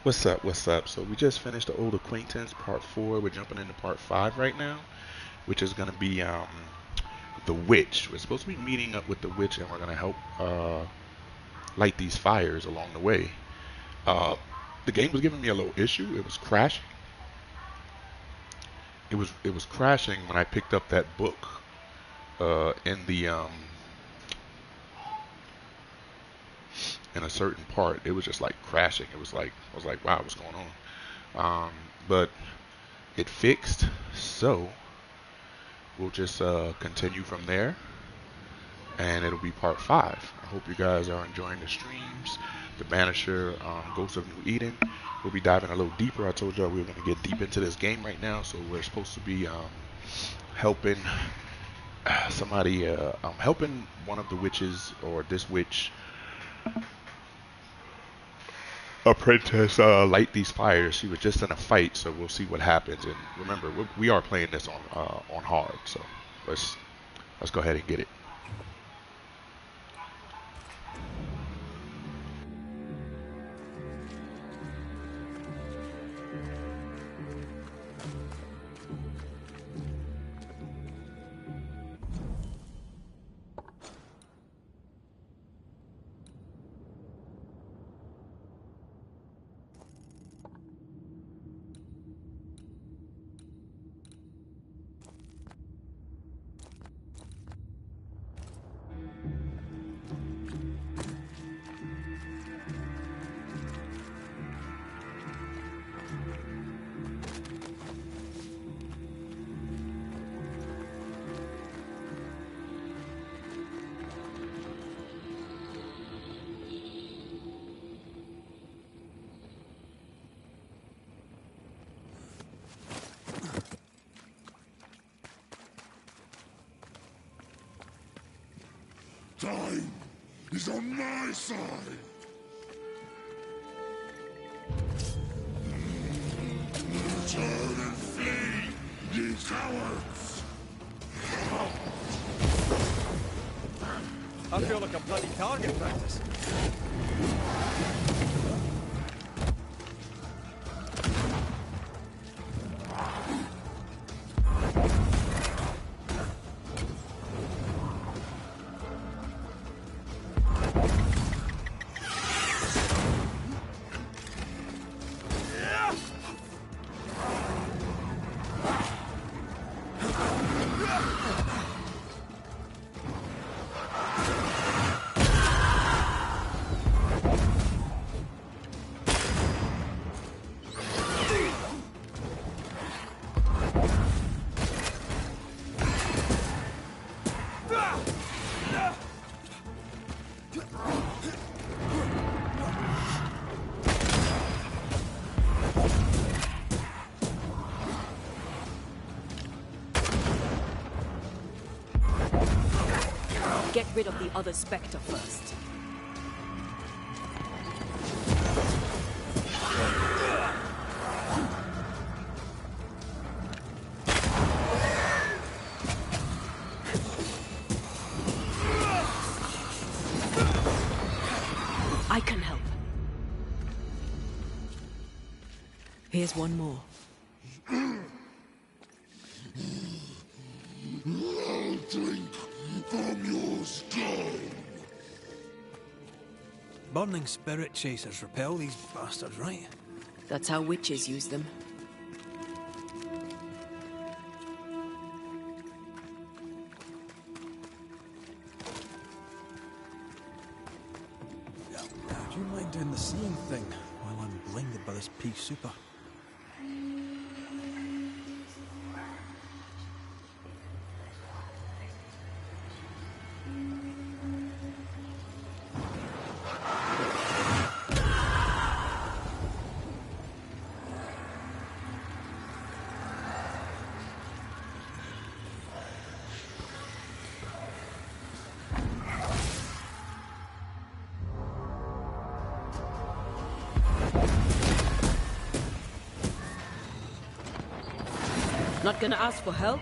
What's up? What's up? So we just finished the old acquaintance part four. We're jumping into part five right now, which is gonna be the witch. We're supposed to be meeting up with the witch, and we're gonna help light these fires along the way. Uh, the game was giving me a little issue. It was crashing. It was crashing when I picked up that book in the in a certain part. It was just like crashing. It was like I was like, wow, what's going on? But it fixed, so we'll just continue from there, and it'll be part five. I hope you guys are enjoying the streams. The Banisher, Ghost of New Eden. We'll be diving a little deeper. I told y'all we were going to get deep into this game right now, so we're supposed to be helping somebody, helping one of the witches, or this witch apprentice, light these fires. She was just in a fight, so we'll see what happens. And remember, we are playing this on hard, so let's go ahead and get it. Time is on my side! Turn and flee, ye cowards! I feel like a bloody target practice. Get rid of the other Spectre first. I can help. Here's one more. I'll drink from your skull! Burning spirit chasers repel these bastards, right? That's how witches use them. Do you mind doing the seeing thing while I'm blinded by this pea super? Not gonna ask for help?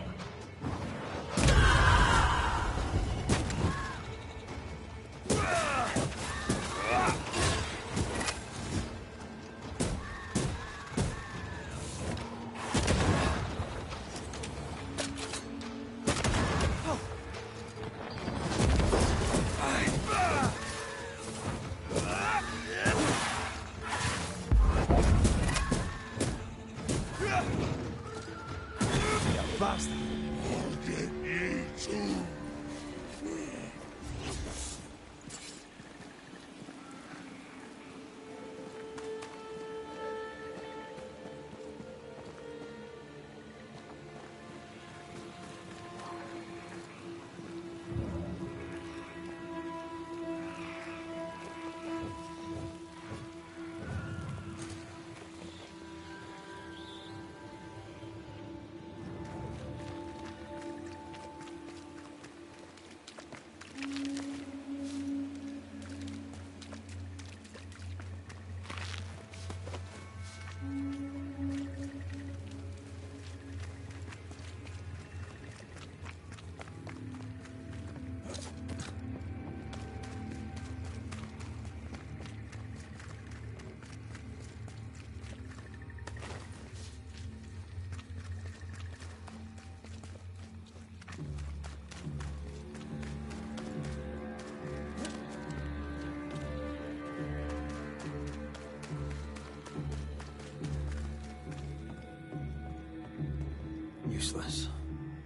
Useless.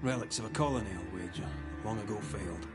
Relics of a colony, I'll wager. Long ago failed.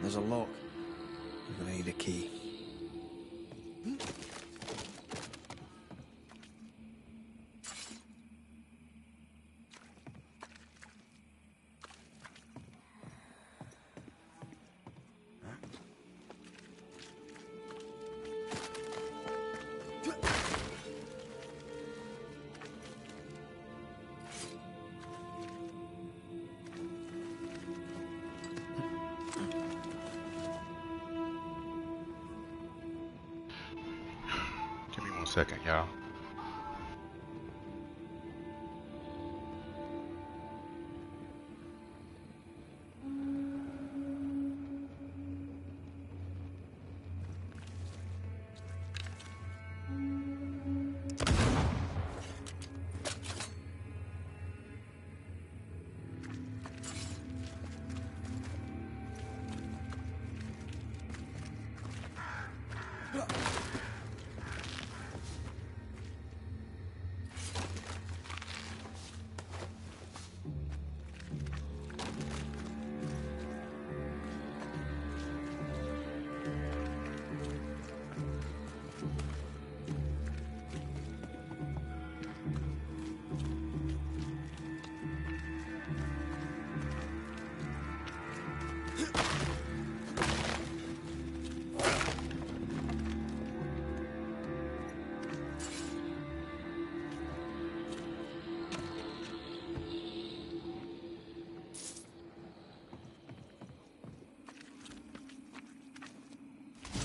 There's a lock. I'm gonna need a key. Give me 1 second, y'all.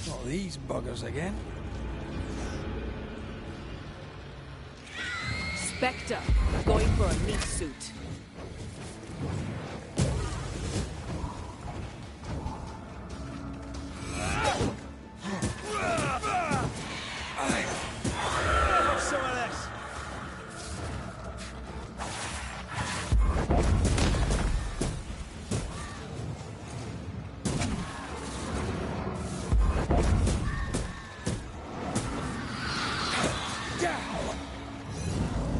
Not these buggers again. Spectre, going for a meat suit. Some of this.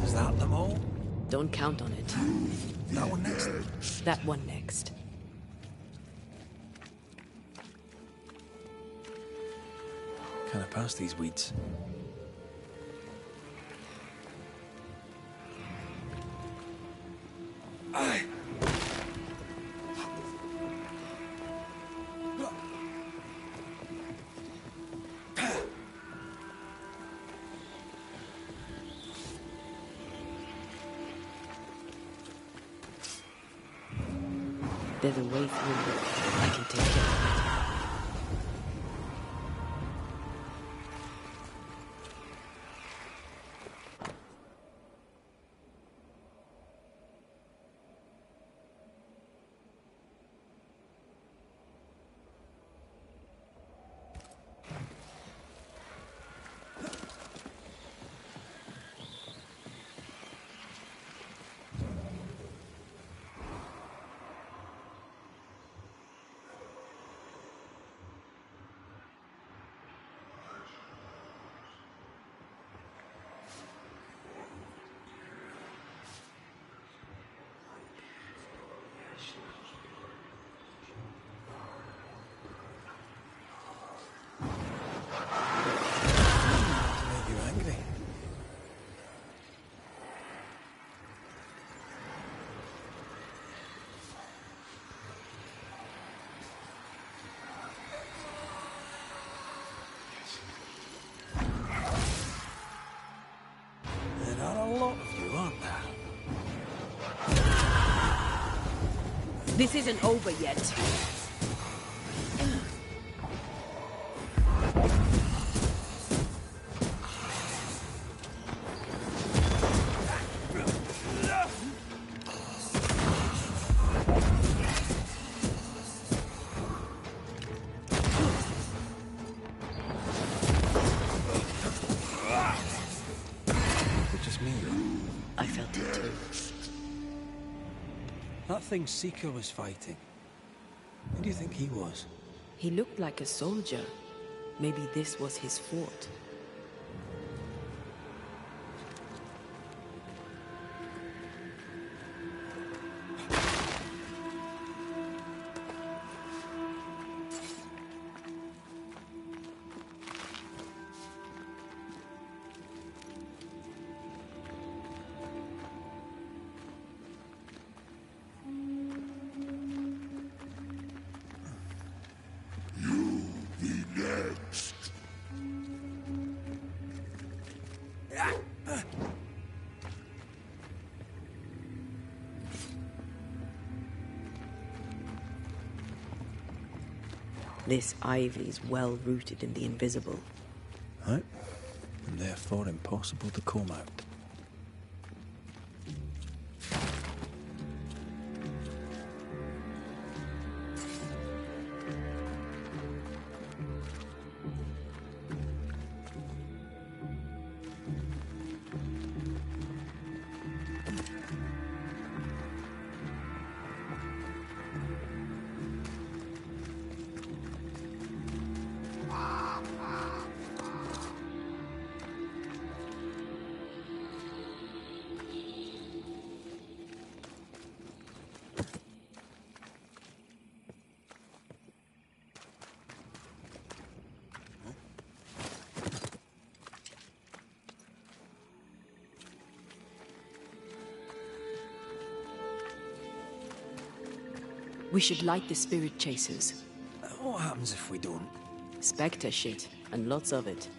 Is that them all? Don't count on it. That one next? That one next. Can I pass these weeds? Aye. There's a way through. I can take care of it. This isn't over yet. Just me. I felt it too. That thing Seeker was fighting. Who do you think he was? He looked like a soldier. Maybe this was his fort. This ivy's well rooted in the invisible. Right. And therefore impossible to comb out. We should light the spirit chasers. What happens if we don't? Spectre shit, and lots of it.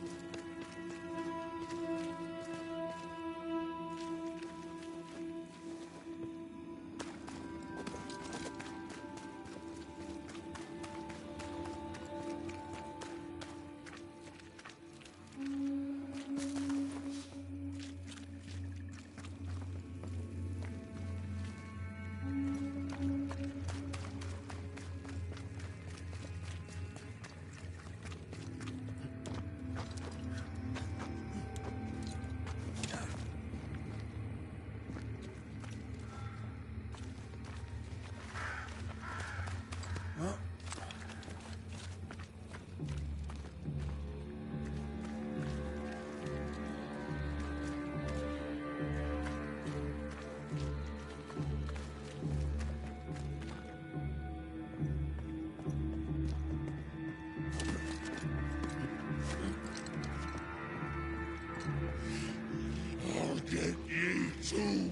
I'll get you too.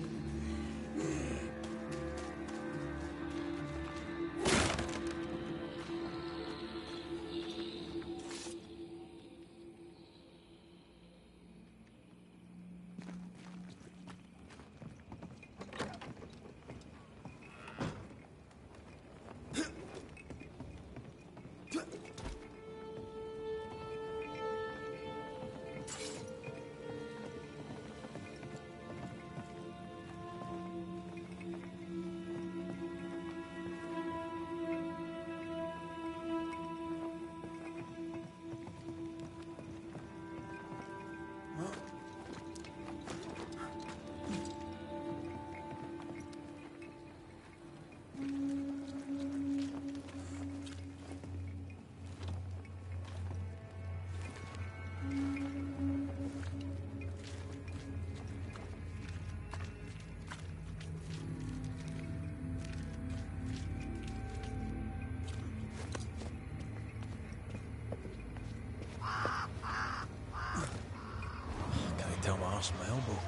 Can I tell my arse from my elbow?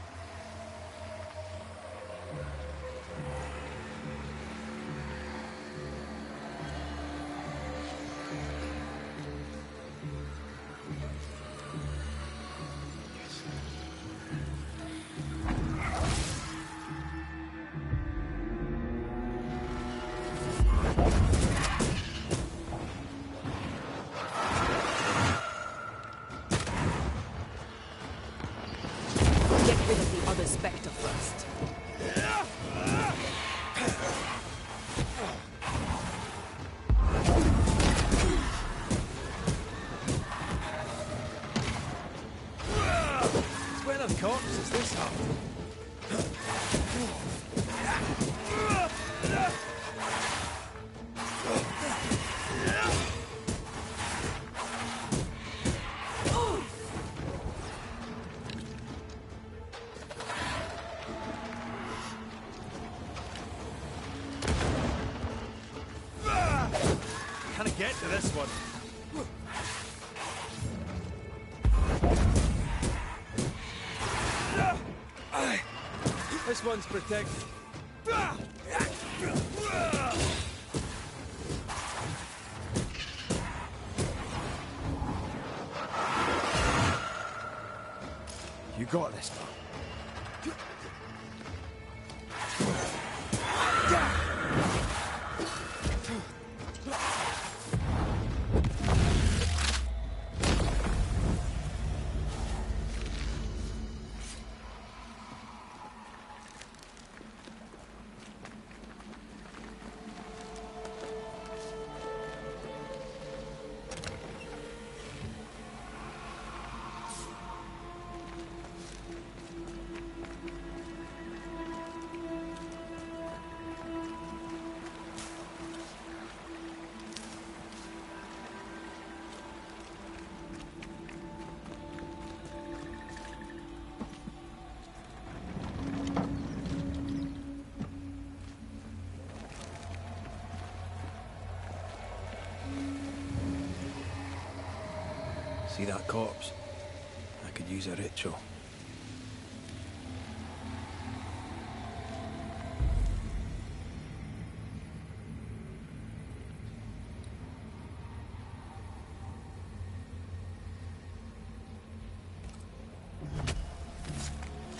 corpse is this hard? Can I get to this one? This one's protected. You got this, man. See that corpse? I could use a ritual.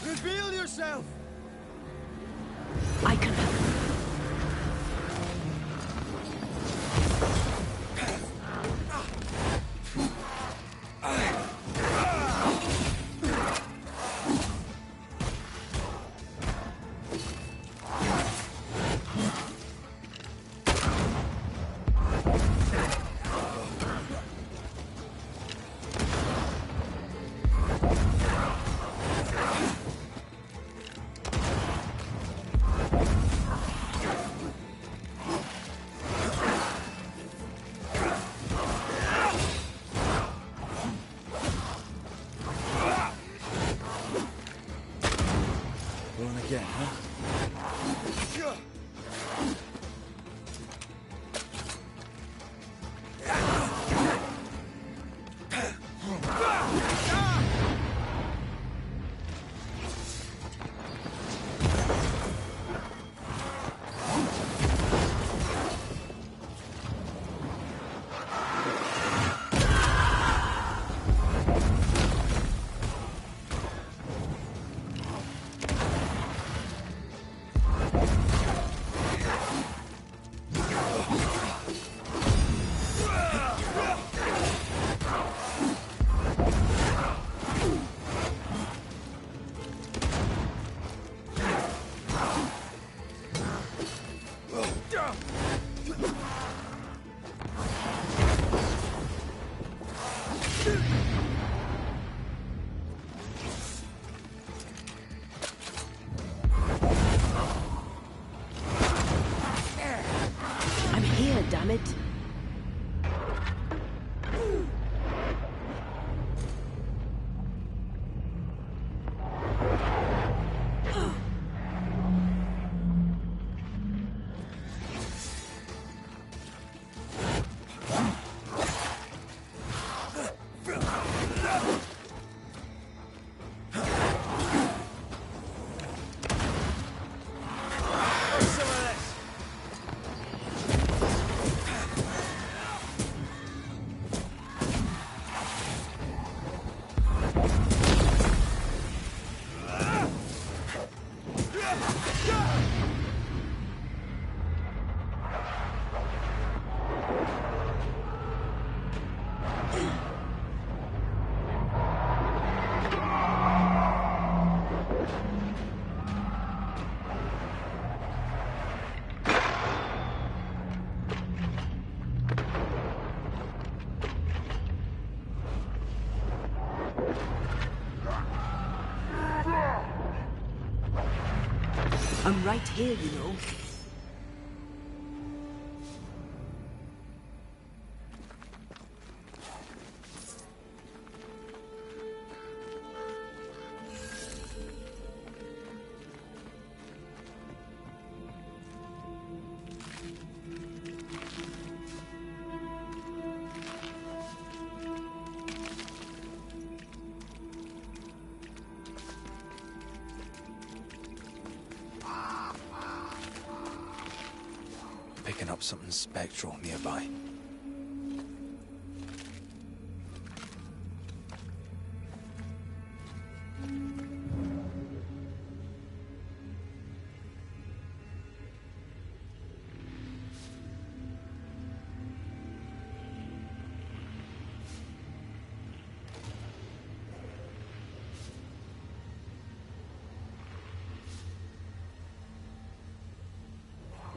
Reveal yourself! I can help. Going again, huh? I'm here, damn it. I'm right here, you know. Picking up something spectral nearby.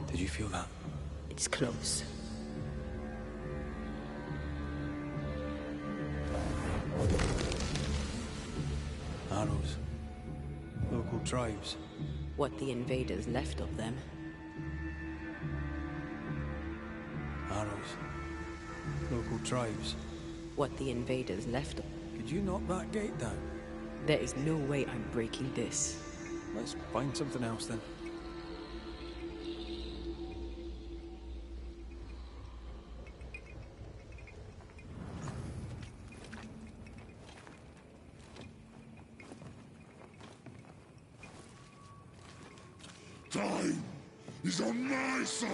Did you feel that? It's close. Arrows. Local tribes. What the invaders left of them. Arrows. Local tribes. What the invaders left of. Could you knock that gate down? There is no way I'm breaking this. Let's find something else then. Time is on my side!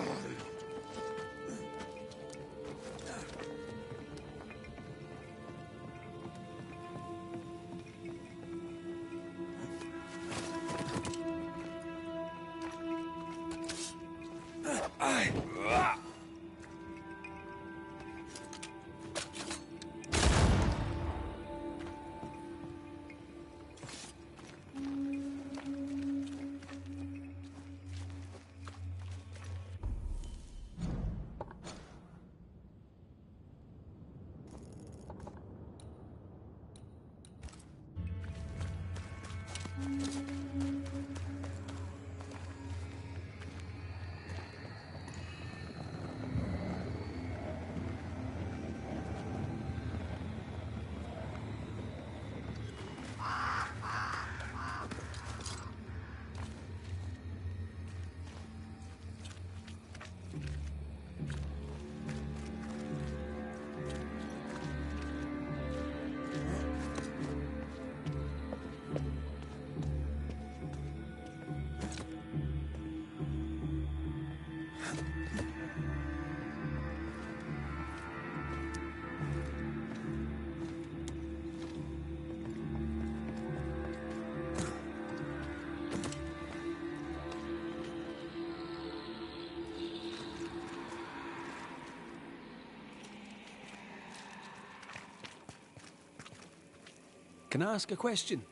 Can I ask a question?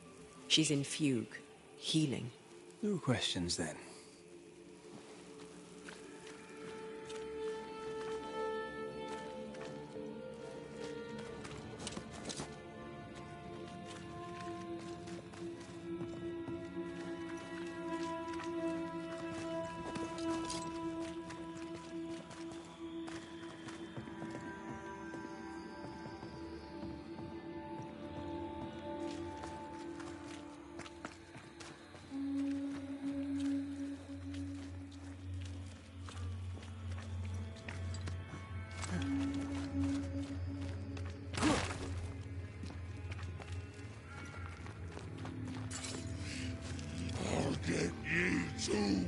She's in fugue. Healing. No questions then. I'll get you too!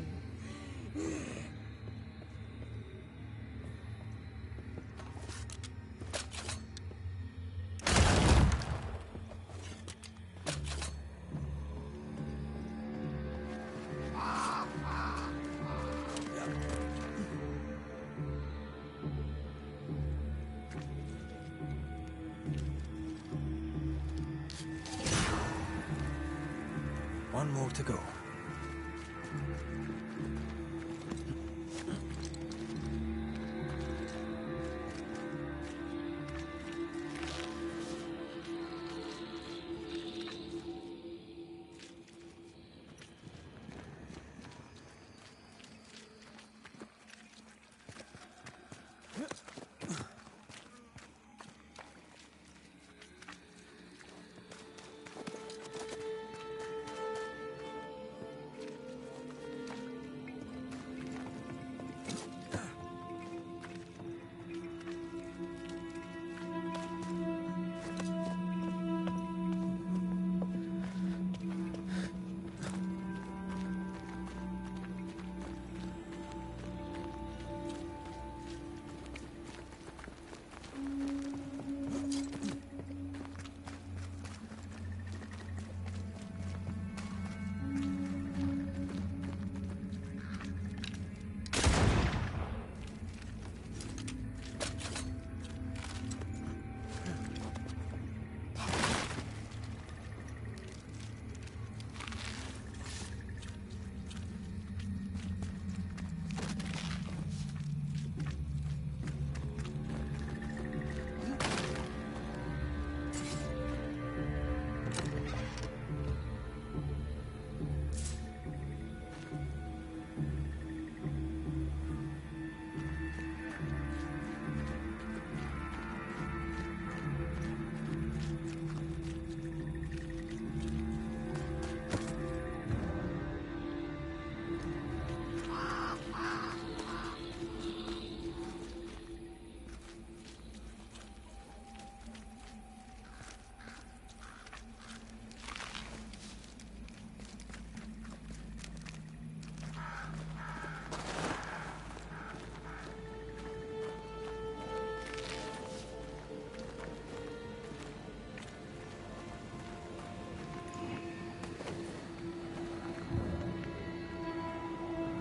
One more to go.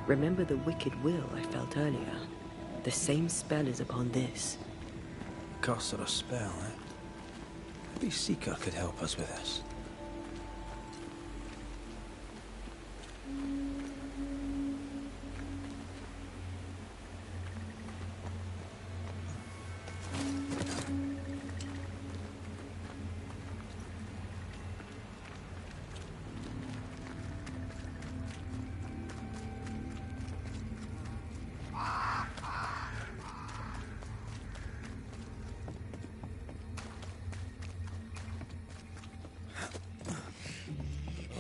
Remember the wicked will I felt earlier? The same spell is upon this. Cost of a spell, eh? Maybe Seeker could help us with this.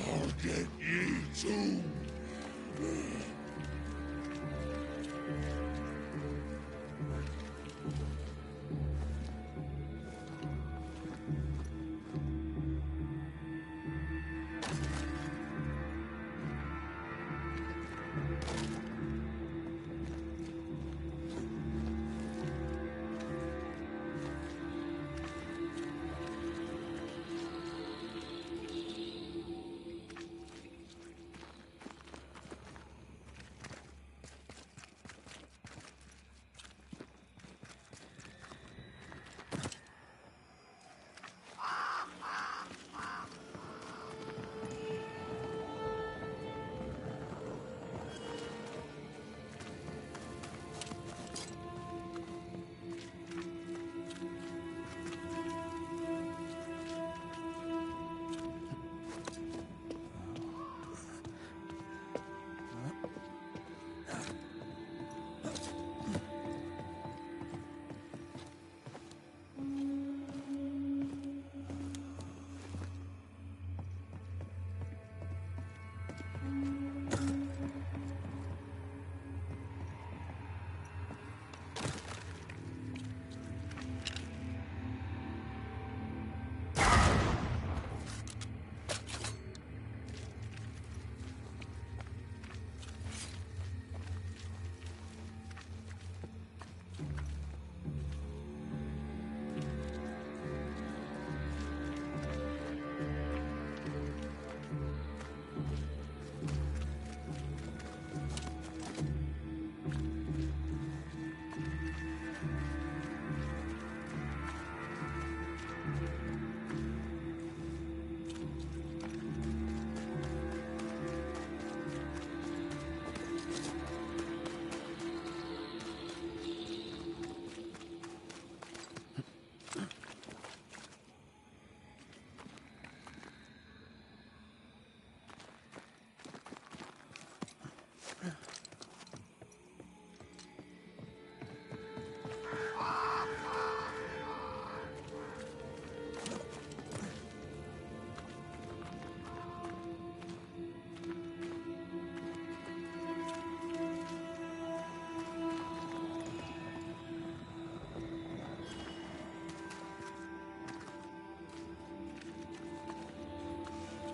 I'll get you too.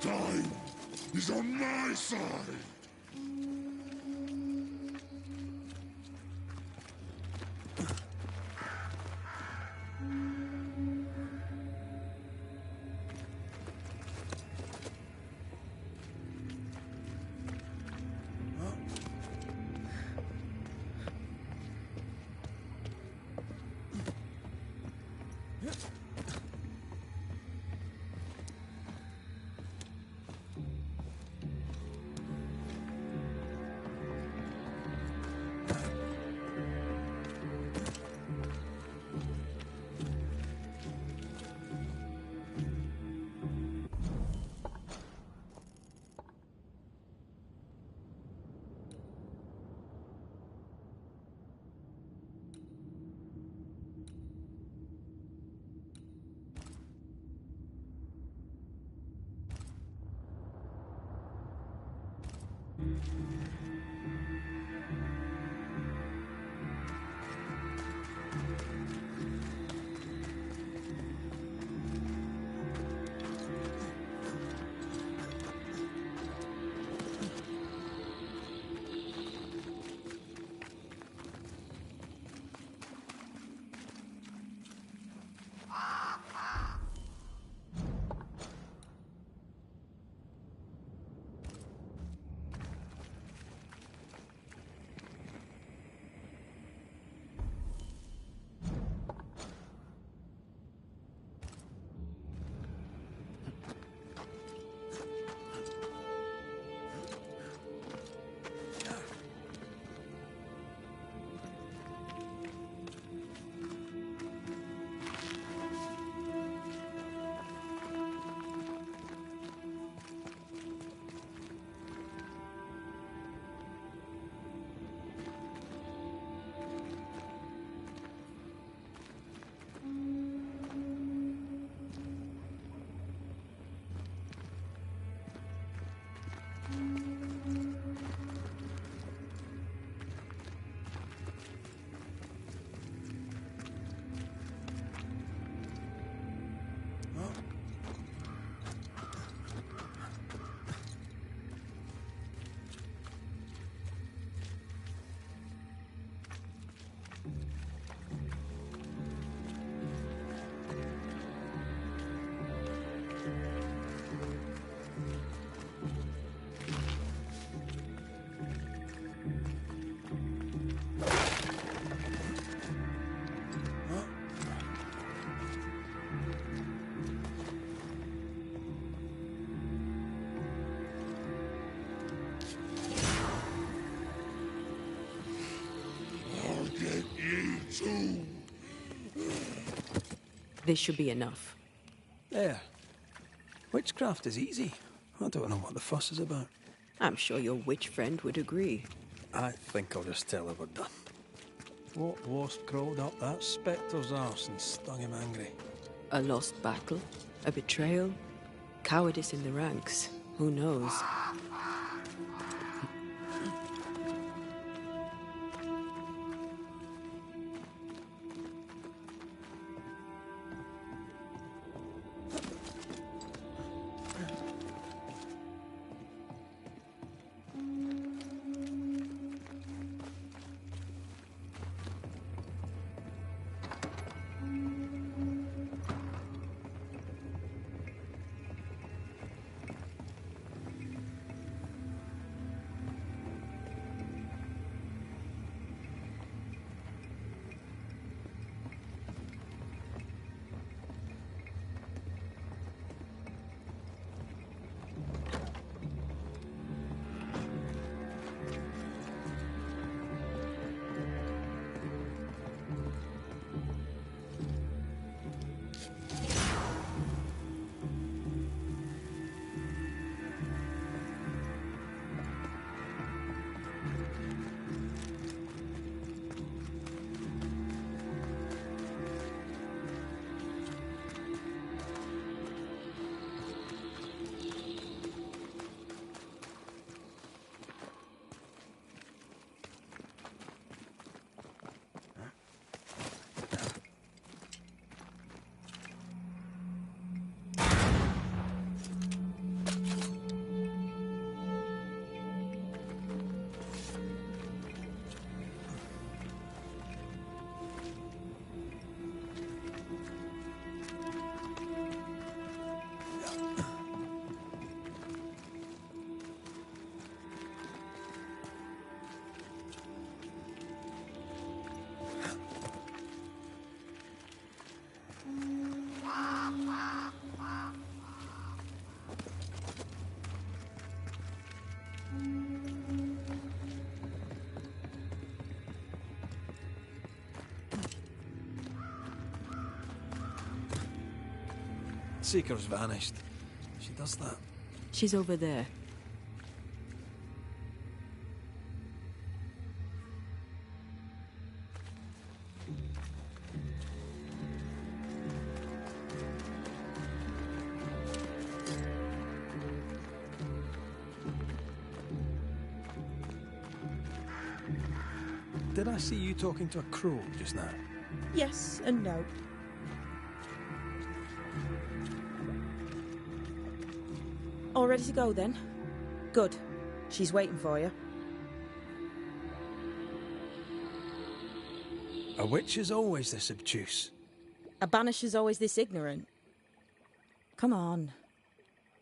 Time is on my side. This should be enough. There. Witchcraft is easy. I don't know what the fuss is about. I'm sure your witch friend would agree. I think I'll just tell her we're done. What wasp crawled up that spectre's arse and stung him angry? A lost battle? A betrayal? Cowardice in the ranks? Who knows? Seeker's vanished. She does that. She's over there. Did I see you talking to a crow just now? Yes and no. All ready to go then? Good. She's waiting for you. A witch is always this obtuse. A banisher's always this ignorant. Come on.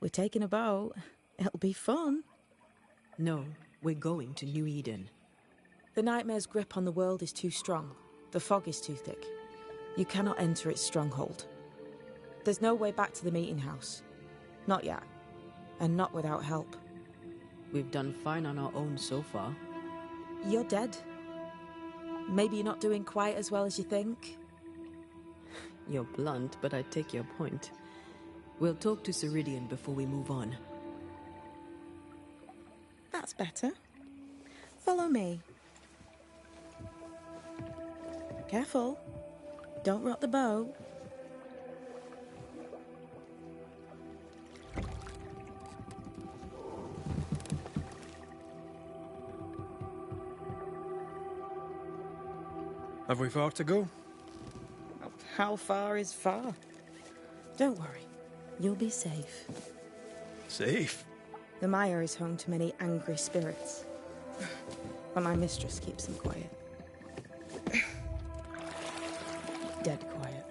We're taking a boat. It'll be fun. No, we're going to New Eden. The nightmare's grip on the world is too strong. The fog is too thick. You cannot enter its stronghold. There's no way back to the meeting house. Not yet. And not without help. We've done fine on our own so far. You're dead. Maybe you're not doing quite as well as you think. You're blunt, but I take your point. We'll talk to Ceridian before we move on. That's better. Follow me. Careful. Don't rock the boat. Have we far to go? How far is far? Don't worry. You'll be safe. Safe? The mire is home to many angry spirits. But my mistress keeps them quiet. Dead quiet.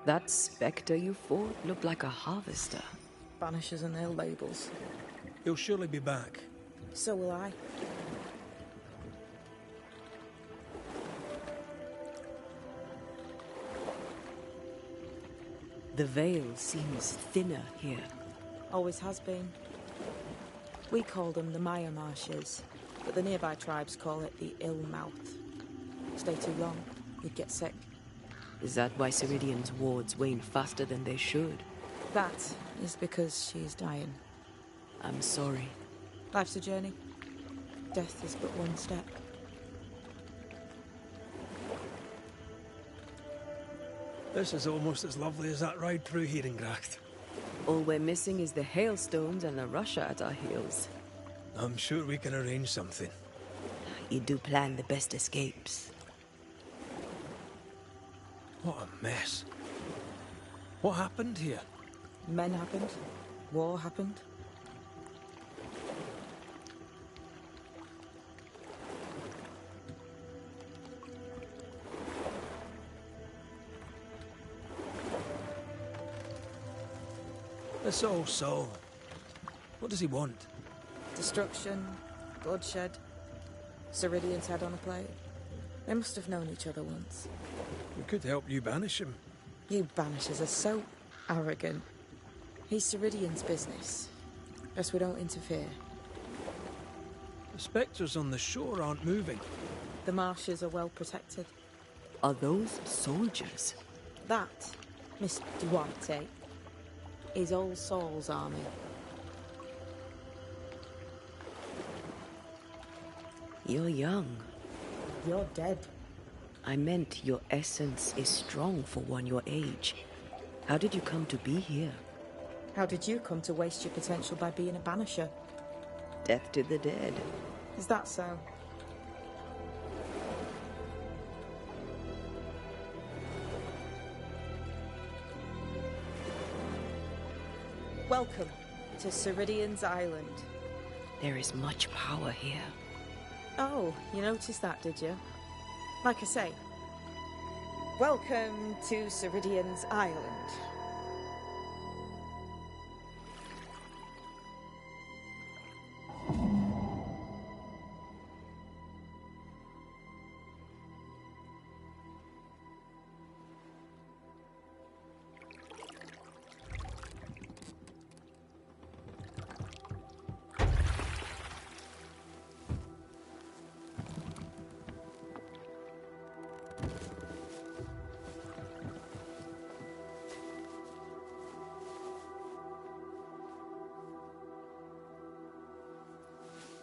That spectre you fought looked like a harvester. Banishers and their labels. He'll surely be back. So will I. The veil seems thinner here. Always has been. We call them the Maya Marshes, but the nearby tribes call it the Ill Mouth. Stay too long, you'd get sick. Is that why Ceridian's wards wane faster than they should? That is because she is dying. I'm sorry. Life's a journey. Death is but one step. This is almost as lovely as that ride through Herengracht. All we're missing is the hailstones and a Russia at our heels. I'm sure we can arrange something. You do plan the best escapes. What a mess. What happened here? Men happened. War happened. This old soul. What does he want? Destruction, bloodshed. Ceridian's head on a plate. They must have known each other once. We could help you banish him. You Banishers are so arrogant. He's Ceridian's business. Best we don't interfere. The spectres on the shore aren't moving. The marshes are well protected. Are those soldiers? That, Miss Duarte, is All Saul's army. You're young. You're dead. I meant your essence is strong for one your age. How did you come to be here? How did you come to waste your potential by being a banisher? Death to the dead. Is that so? Welcome to Ceridian's Island. There is much power here. Oh, you noticed that, did you? Like I say, welcome to Ceridian's Island.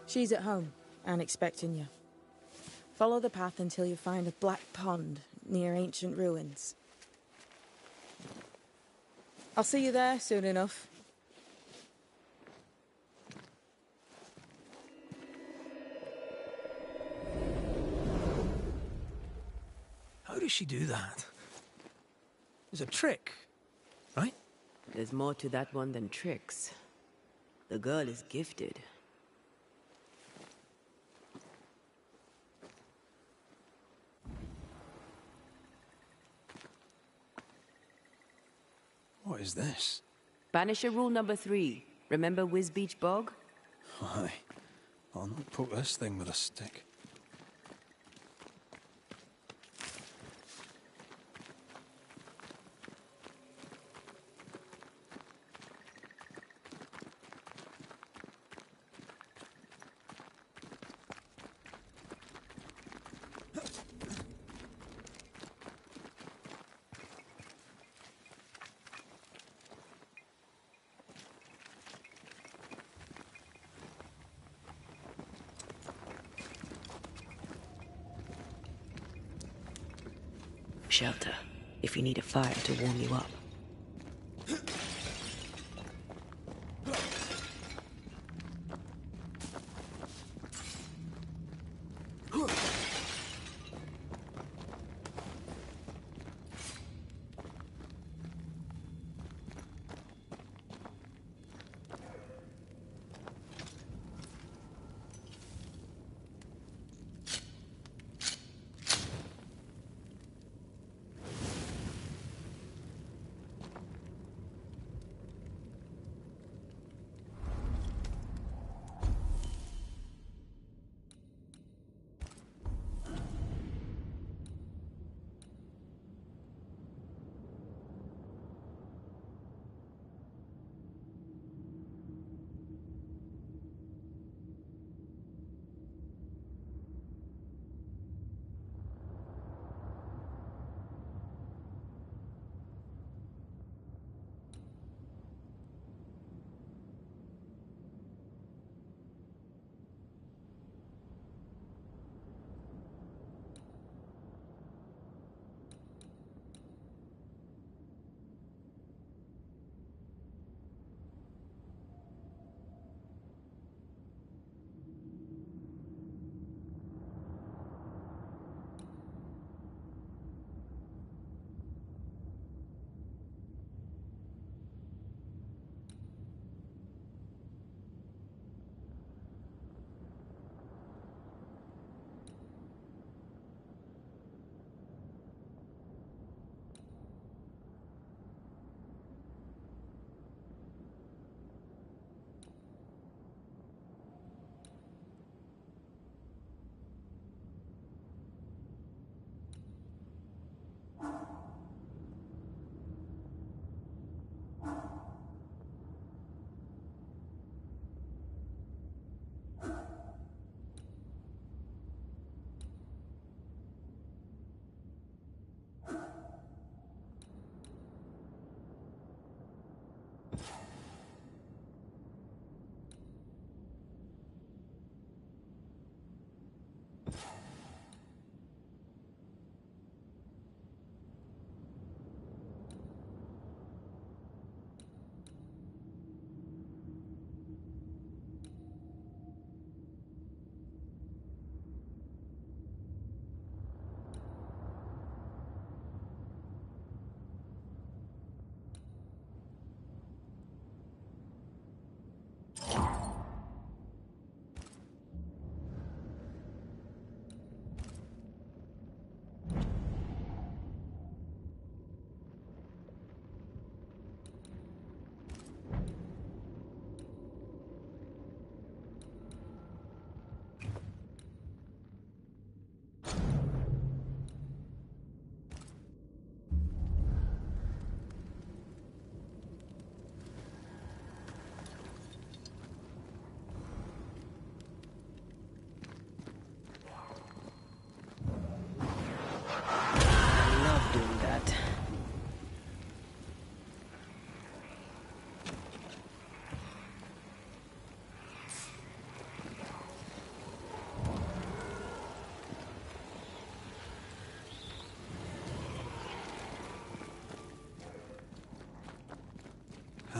She's at home and expecting you. Follow the path until you find a black pond near ancient ruins. I'll see you there soon enough. How does she do that? There's a trick, right? There's more to that one than tricks. The girl is gifted. What is this? Banisher rule number 3. Remember Whiz Beach Bog? Aye. I'll not poke this thing with a stick. Shelter, if you need a fire to warm you up.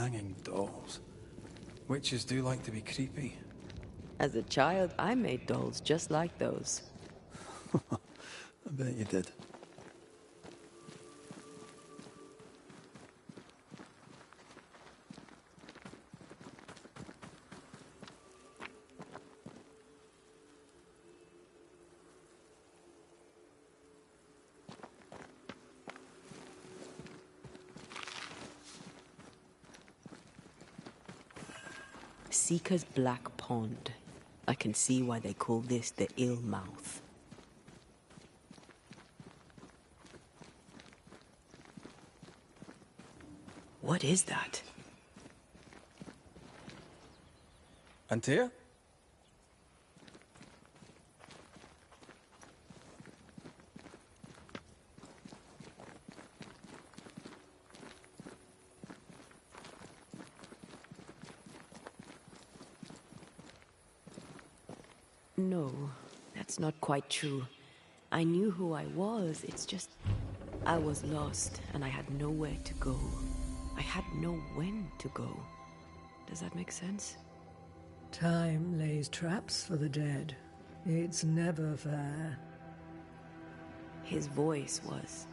hanging dolls. Witches do like to be creepy. As a child, I made dolls just like those. I bet you did. Seeker's Black Pond. I can see why they call this the Ill Mouth. What is that? Antea? No, that's not quite true. I knew who I was, it's just... I was lost, and I had nowhere to go. I had no when to go. Does that make sense? Time lays traps for the dead. It's never fair. His voice was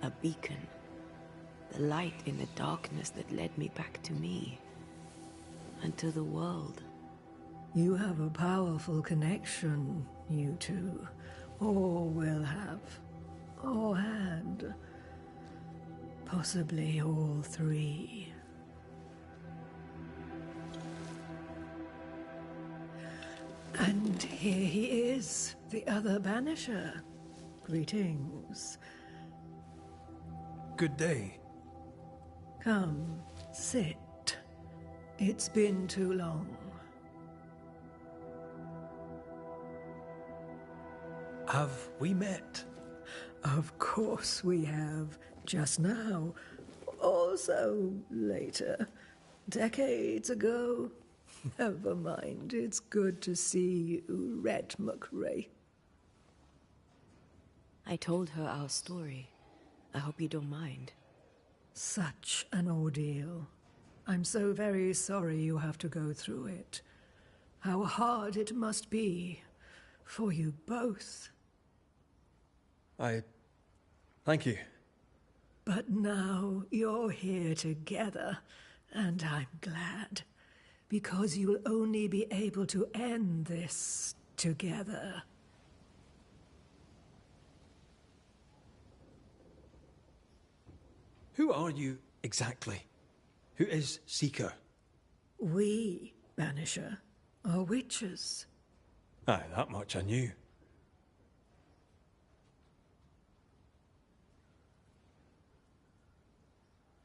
a beacon. The light in the darkness that led me back to me. And to the world. You have a powerful connection, you two. Or will have. Or had. Possibly all three. And here he is, the other Banisher. Greetings. Good day. Come, sit. It's been too long. Have we met? Of course we have. Just now. Also later. Decades ago. Never mind. It's good to see you, Red McRae. I told her our story. I hope you don't mind. Such an ordeal. I'm so very sorry you have to go through it. How hard it must be for you both. Thank you. But now you're here together, and I'm glad. Because you'll only be able to end this together. Who are you exactly? Who is Seeker? We, Banisher, are witches. Aye, that much I knew.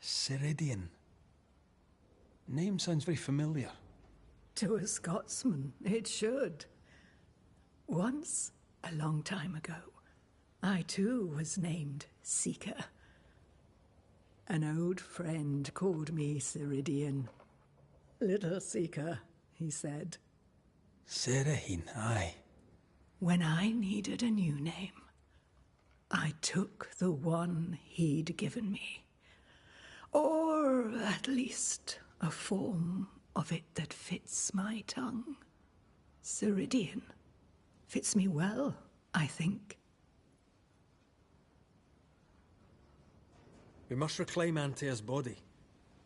Ceridian. Name sounds very familiar. To a Scotsman, it should. Once, a long time ago, I too was named Seeker. An old friend called me Ceridian. Little Seeker, he said. Ceridian, aye. When I needed a new name, I took the one he'd given me. Or at least a form of it that fits my tongue. Ceridian. Fits me well, I think. We must reclaim Antea's body,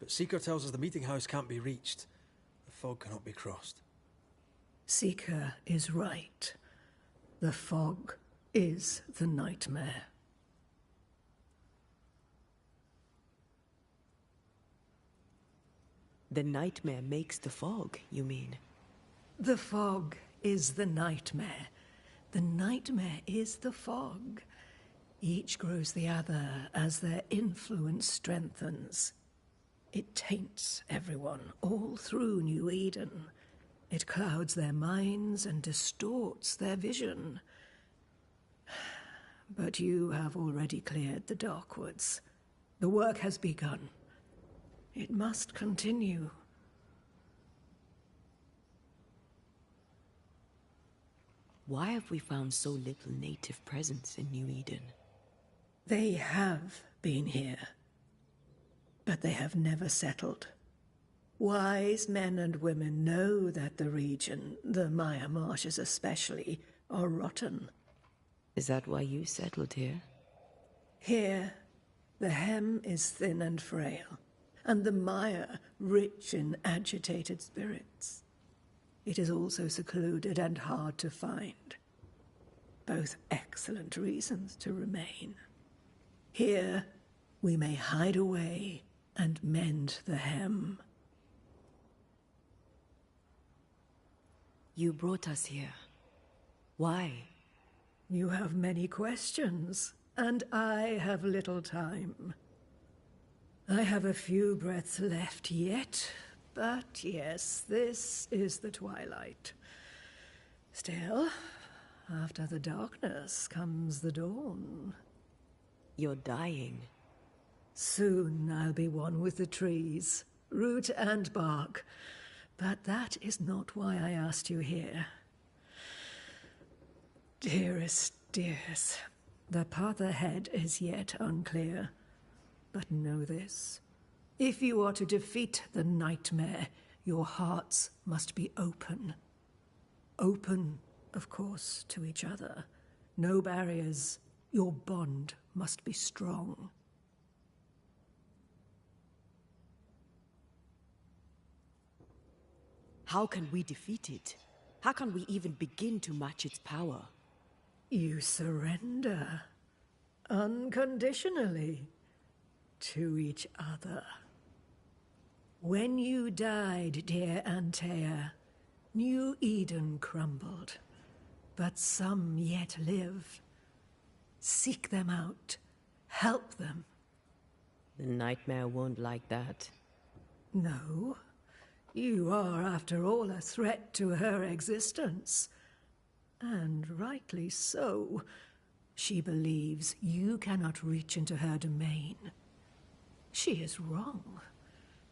but Seeker tells us the meeting house can't be reached. The fog cannot be crossed. Seeker is right. The fog is the nightmare. The nightmare makes the fog, you mean? The fog is the nightmare. The nightmare is the fog. Each grows the other as their influence strengthens. It taints everyone, all through New Eden. It clouds their minds and distorts their vision. But you have already cleared the Darkwoods. The work has begun. It must continue. Why have we found so little native presence in New Eden? They have been here, but they have never settled. Wise men and women know that the region, the Maya marshes especially, are rotten. Is that why you settled here? Here, the hem is thin and frail, and the mire rich in agitated spirits. It is also secluded and hard to find. Both excellent reasons to remain. Here, we may hide away and mend the hem. You brought us here. Why? You have many questions, and I have little time. I have a few breaths left yet, but yes, this is the twilight. Still, after the darkness comes the dawn. You're dying. Soon I'll be one with the trees, root and bark. But that is not why I asked you here. Dearest dears, the path ahead is yet unclear. But know this. If you are to defeat the nightmare, your hearts must be open. Open, of course, to each other. No barriers. Your bond must be strong. How can we defeat it? How can we even begin to match its power? You surrender. Unconditionally. To each other. When you died, dear Antea, New Eden crumbled. But some yet live. Seek them out. Help them. The nightmare won't like that. No. You are, after all, a threat to her existence. And rightly so. She believes you cannot reach into her domain. She is wrong.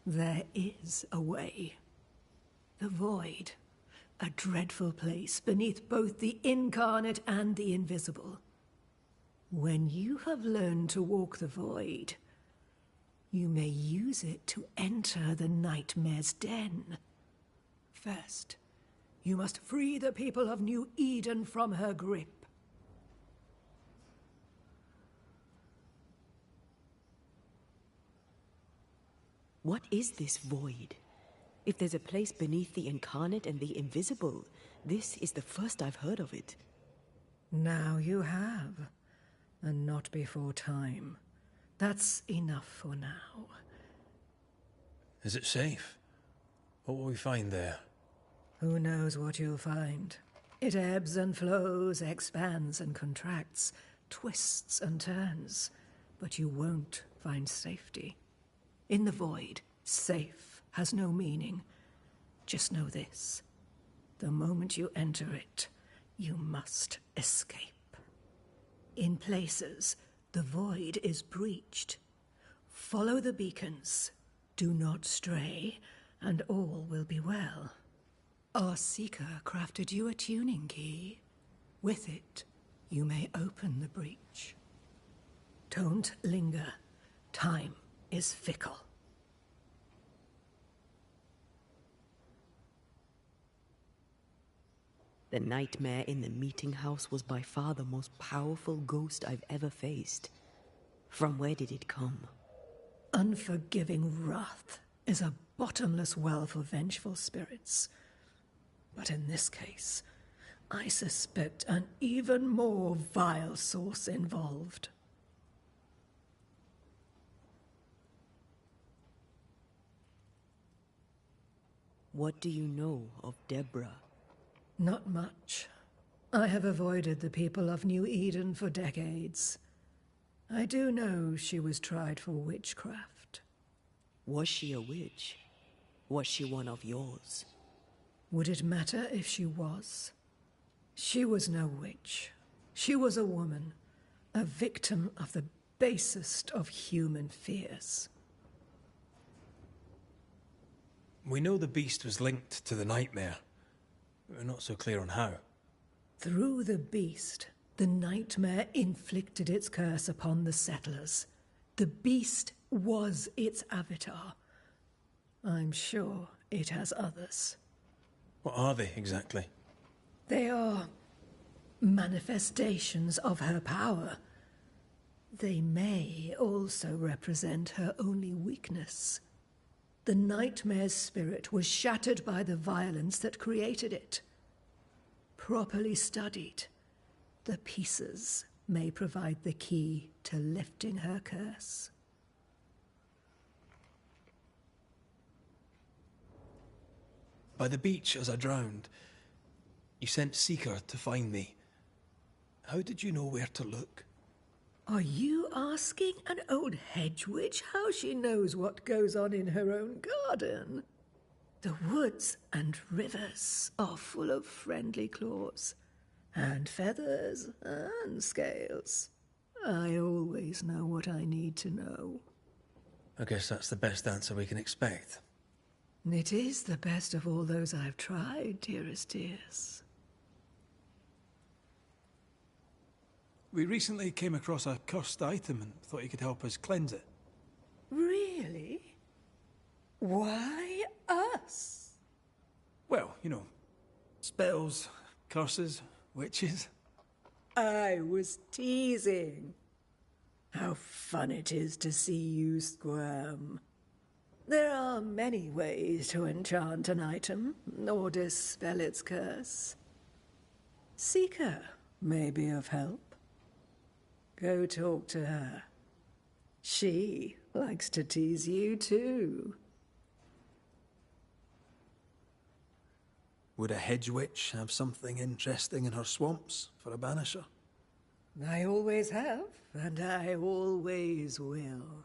There is a way. The void. A dreadful place beneath both the incarnate and the invisible. When you have learned to walk the void, you may use it to enter the nightmare's den. First, you must free the people of New Eden from her grip. What is this void? If there's a place beneath the incarnate and the invisible, this is the first I've heard of it. Now you have, and not before time. That's enough for now. Is it safe? What will we find there? Who knows what you'll find? It ebbs and flows, expands and contracts, twists and turns. But you won't find safety. In the void, safe has no meaning. Just know this. The moment you enter it, you must escape. In places, the void is breached. Follow the beacons. Do not stray, and all will be well. Our seeker crafted you a tuning key. With it, you may open the breach. Don't linger. Time is fickle. The nightmare in the meeting house was by far the most powerful ghost I've ever faced. From where did it come? Unforgiving wrath is a bottomless well for vengeful spirits. But in this case, I suspect an even more vile source involved. What do you know of Deborah? Not much. I have avoided the people of New Eden for decades. I do know she was tried for witchcraft. Was she a witch? Was she one of yours? Would it matter if she was? She was no witch. She was a woman, a victim of the basest of human fears. We know the beast was linked to the nightmare. We're not so clear on how. Through the beast, the nightmare inflicted its curse upon the settlers. The beast was its avatar. I'm sure it has others. What are they, exactly? They are manifestations of her power. They may also represent her only weakness. The nightmare's spirit was shattered by the violence that created it. Properly studied, the pieces may provide the key to lifting her curse. By the beach as I drowned, you sent Seeker to find me. How did you know where to look? Are you asking an old hedge witch how she knows what goes on in her own garden? The woods and rivers are full of friendly claws, and feathers and scales. I always know what I need to know. I guess that's the best answer we can expect. It is the best of all those I've tried, dearest dears. We recently came across a cursed item and thought you could help us cleanse it. Really? Why us? Well, you know, spells, curses, witches. I was teasing. How fun it is to see you squirm. There are many ways to enchant an item or dispel its curse. Seeker may be of help. Go talk to her. She likes to tease you too. Would a hedge witch have something interesting in her swamps for a banisher? I always have, and I always will.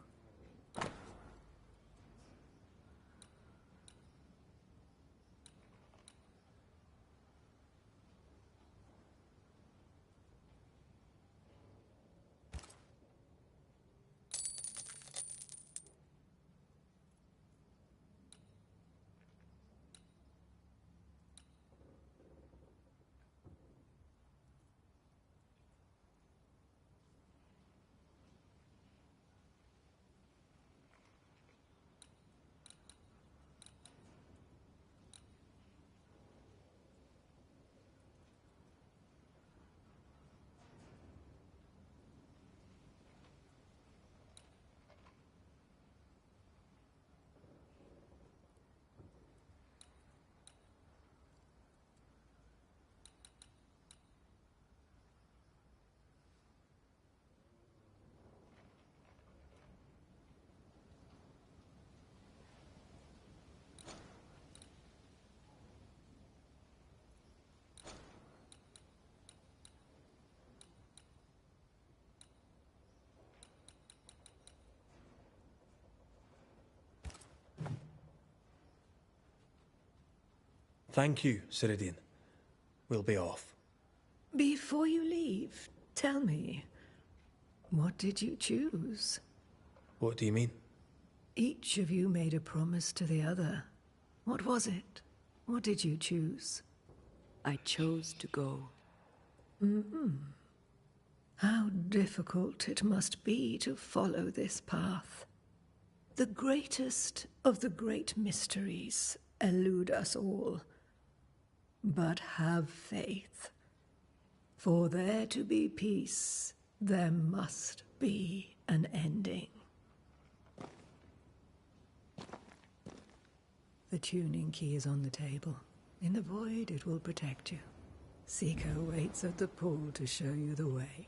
Thank you, Ceridian. We'll be off. Before you leave, tell me, what did you choose? What do you mean? Each of you made a promise to the other. What was it? What did you choose? I chose to go. How difficult it must be to follow this path. The greatest of the great mysteries elude us all. But have faith. For there to be peace, there must be an ending. The tuning key is on the table. In the void, it will protect you. Seeker waits at the pool to show you the way.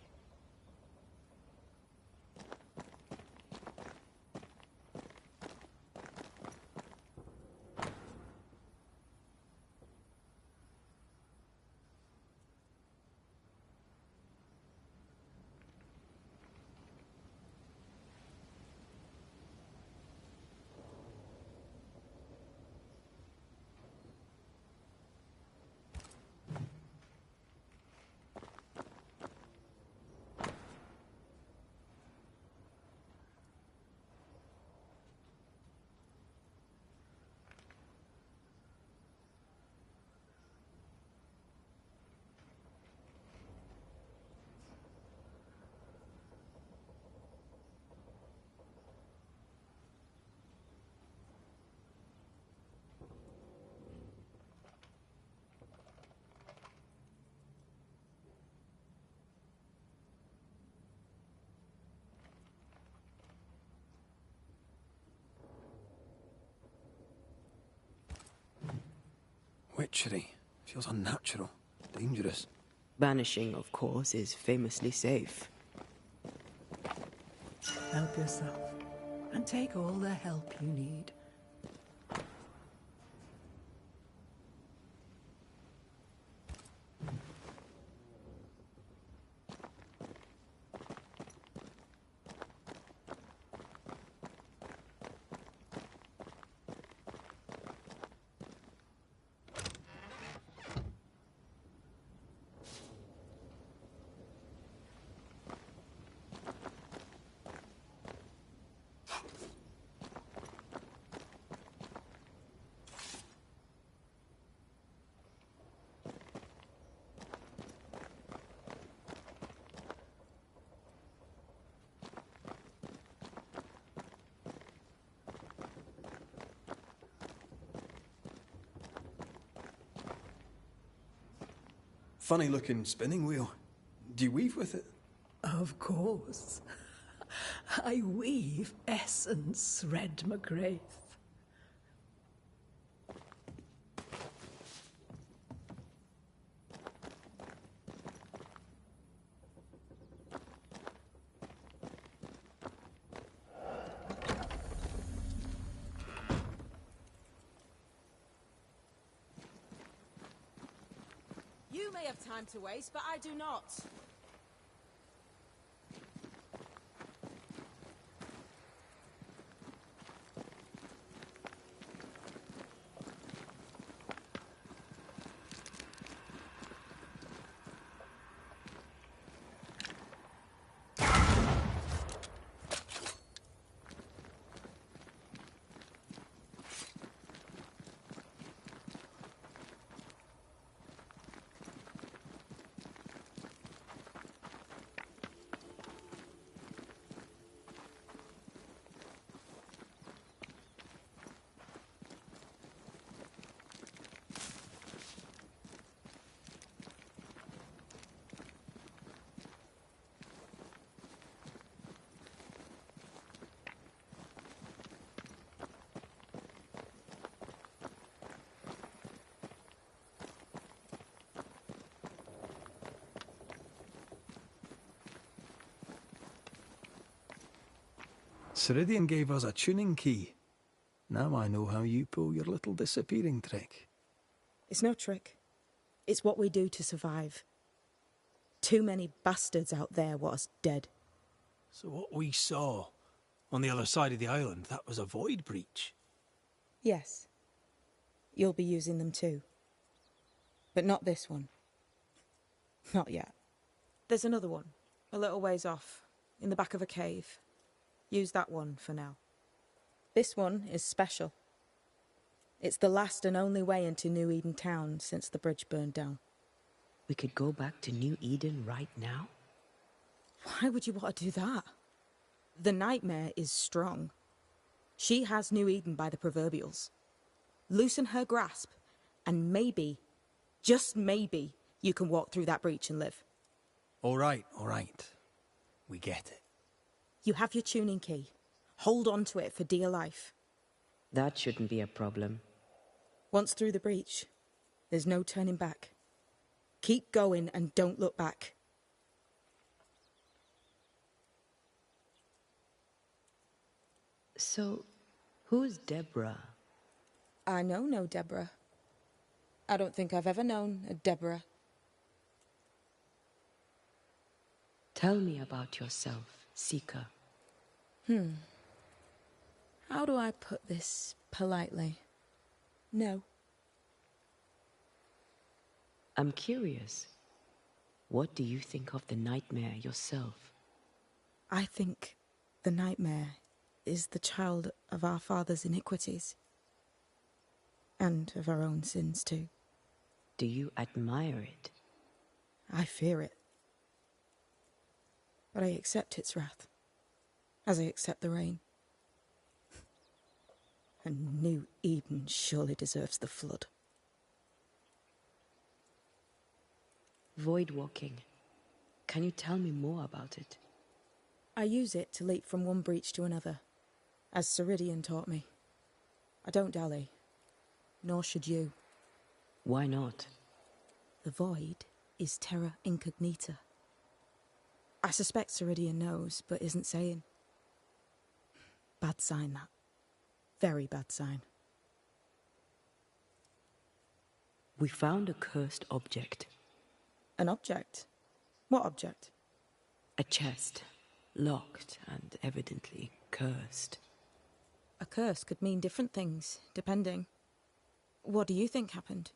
witchery. Feels unnatural. Dangerous. Banishing, of course, is famously safe. Help yourself, and take all the help you need. Funny looking spinning wheel. Do you weave with it? Of course. I weave essence, Red McGrath. You may have time to waste, but I do not. Ceridian gave us a tuning key. Now I know how you pull your little disappearing trick. It's no trick. It's what we do to survive. Too many bastards out there want us dead. So what we saw on the other side of the island, that was a void breach. Yes. You'll be using them too. But not this one. Not yet. There's another one, a little ways off, in the back of a cave. Use that one for now. This one is special. It's the last and only way into New Eden town since the bridge burned down. We could go back to New Eden right now? Why would you want to do that? The Nightmare is strong. She has New Eden by the proverbials. Loosen her grasp, and maybe, just maybe, you can walk through that breach and live. All right. We get it. You have your tuning key. Hold on to it for dear life. That shouldn't be a problem. Once through the breach, there's no turning back. Keep going and don't look back. So, who's Deborah? I know no Deborah. I don't think I've ever known a Deborah. Tell me about yourself, Seeker. How do I put this politely? No. I'm curious. What do you think of the Nightmare yourself? I think the Nightmare is the child of our father's iniquities. And of our own sins too. Do you admire it? I fear it. But I accept its wrath, as I accept the rain. And New Eden surely deserves the flood. Void walking. Can you tell me more about it? I use it to leap from one breach to another, as Ceridian taught me. I don't dally, nor should you. Why not? The void is terra incognita. I suspect Ceridian knows, but isn't saying. Bad sign, that. Very bad sign. We found a cursed object. An object? What object? A chest. Locked and evidently cursed. A curse could mean different things, depending. What do you think happened?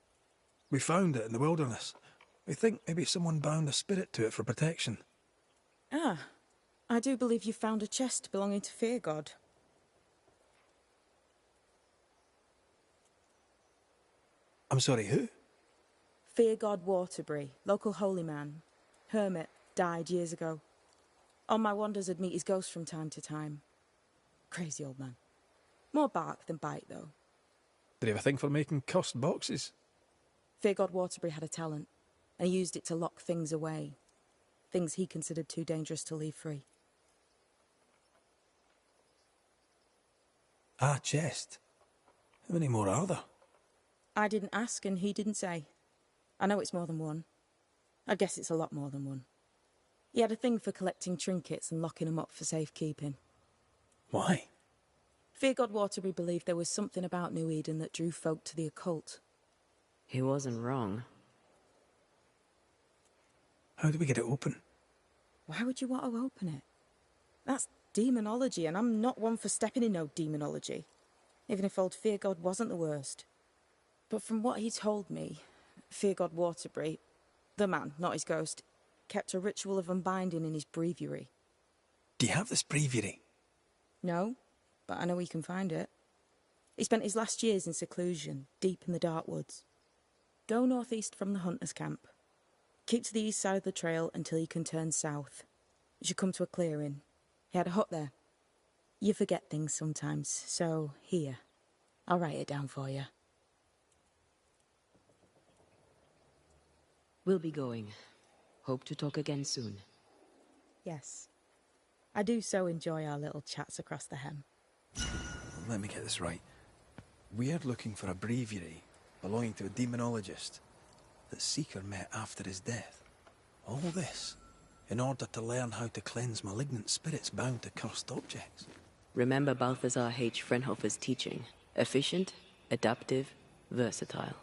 We found it in the wilderness. We think maybe someone bound a spirit to it for protection. Ah, I do believe you found a chest belonging to Fear God. I'm sorry, who? Fear God Waterbury, local holy man. Hermit, died years ago. On my wanders I'd meet his ghost from time to time. Crazy old man. More bark than bite, though. Did he have a thing for making cursed boxes? Fear God Waterbury had a talent, and he used it to lock things away. Things he considered too dangerous to leave free. Ah, chest. How many more are there? I didn't ask, and he didn't say. I know it's more than one. I guess it's a lot more than one. He had a thing for collecting trinkets and locking them up for safekeeping. Why? Fear God Waterbury believed there was something about New Eden that drew folk to the occult. He wasn't wrong. How do we get it open? Why would you want to open it? That's demonology, and I'm not one for stepping in no demonology. Even if old Fear God wasn't the worst. But from what he told me, Fear God Waterbury, the man, not his ghost, kept a ritual of unbinding in his breviary. Do you have this breviary? No, but I know he can find it. He spent his last years in seclusion, deep in the dark woods. Go northeast from the hunters' camp. Keep to the east side of the trail until you can turn south. You should come to a clearing. He had a hut there. You forget things sometimes, so here. I'll write it down for you. We'll be going. Hope to talk again soon. Yes. I do so enjoy our little chats across the hem. Let me get this right. We're looking for a breviary belonging to a demonologist that Seeker met after his death. All this in order to learn how to cleanse malignant spirits bound to cursed objects. Remember Balthazar H. Frenhofer's teaching. Efficient, adaptive, versatile.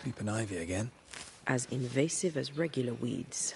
Creeping ivy again. As invasive as regular weeds.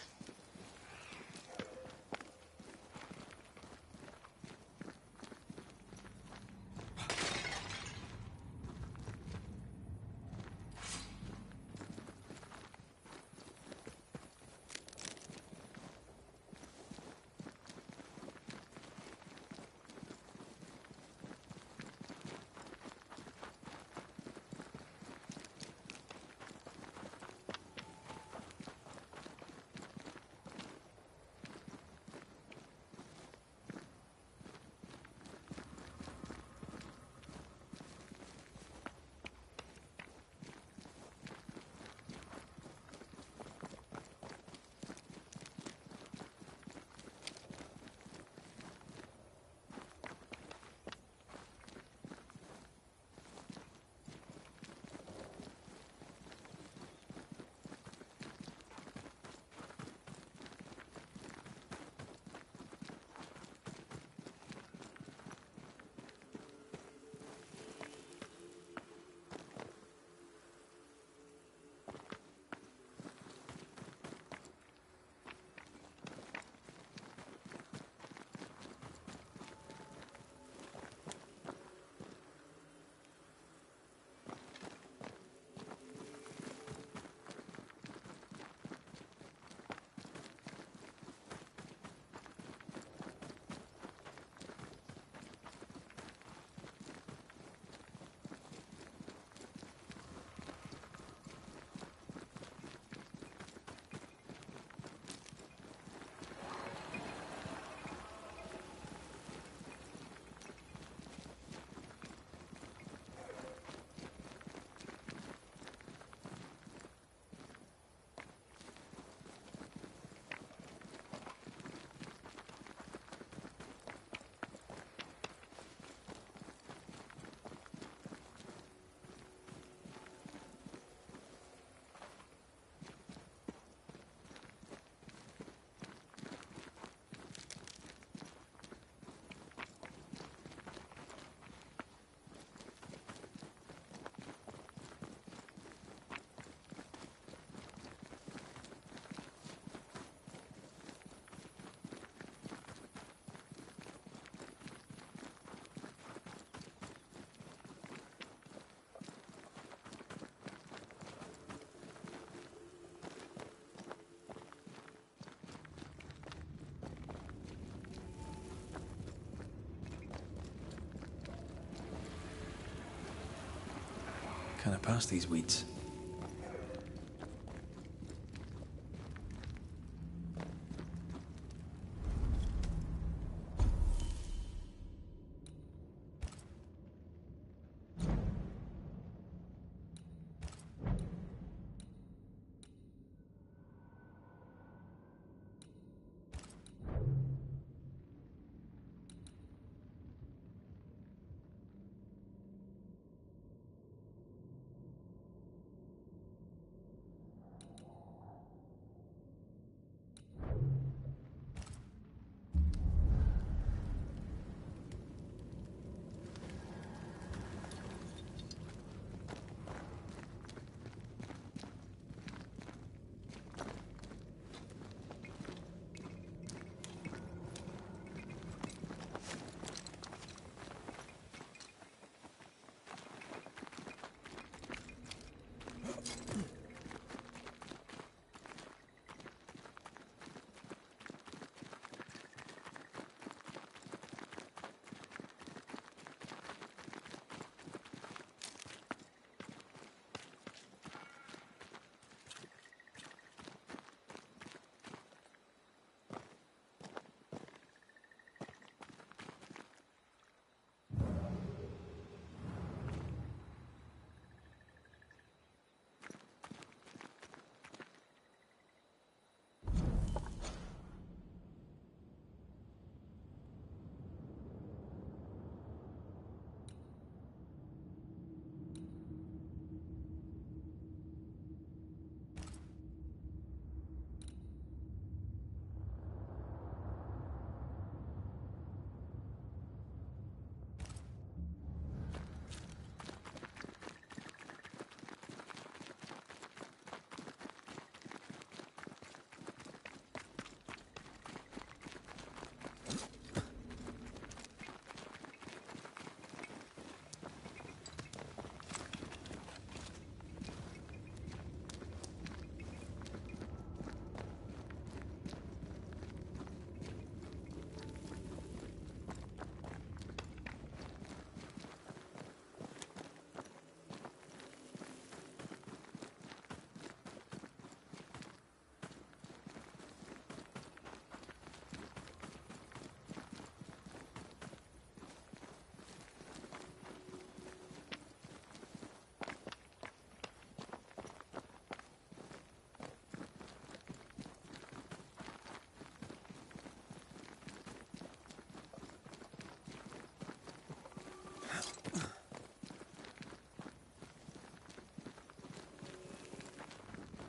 get past these weeds.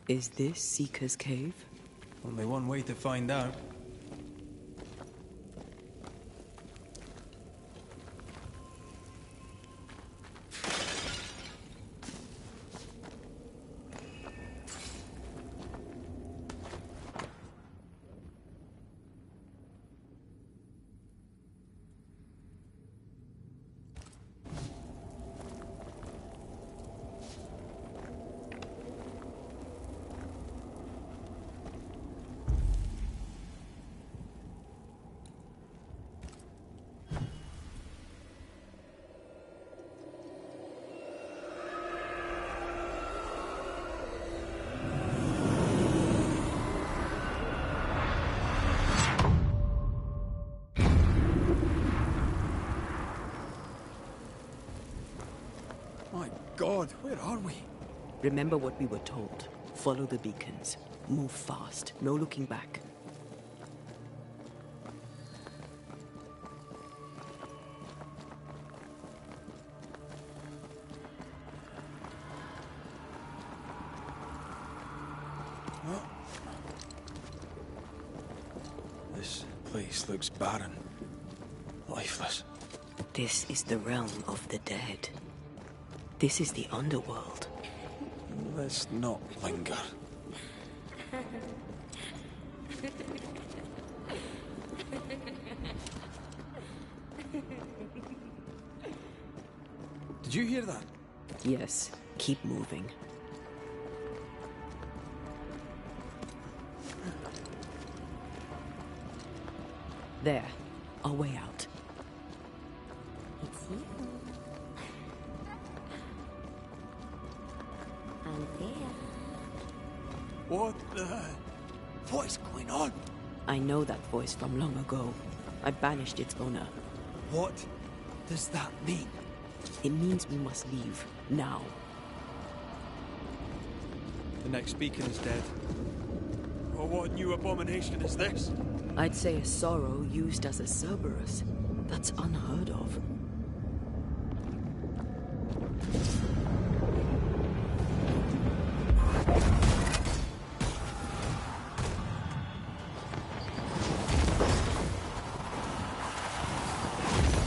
Is this Seeker's Cave? Only one way to find out. My God, where are we? Remember what we were told. Follow the beacons. Move fast. No looking back. This place looks barren. Lifeless. This is the realm of the dead. This is the underworld. Let's not linger. Did you hear that? Yes, keep moving. There, our way out. It's you. What the... What is going on? I know that voice from long ago. I banished its owner. What does that mean? It means we must leave, now. The next beacon is dead. Oh, what new abomination is this? I'd say a sorrow used as a Cerberus. That's unheard of.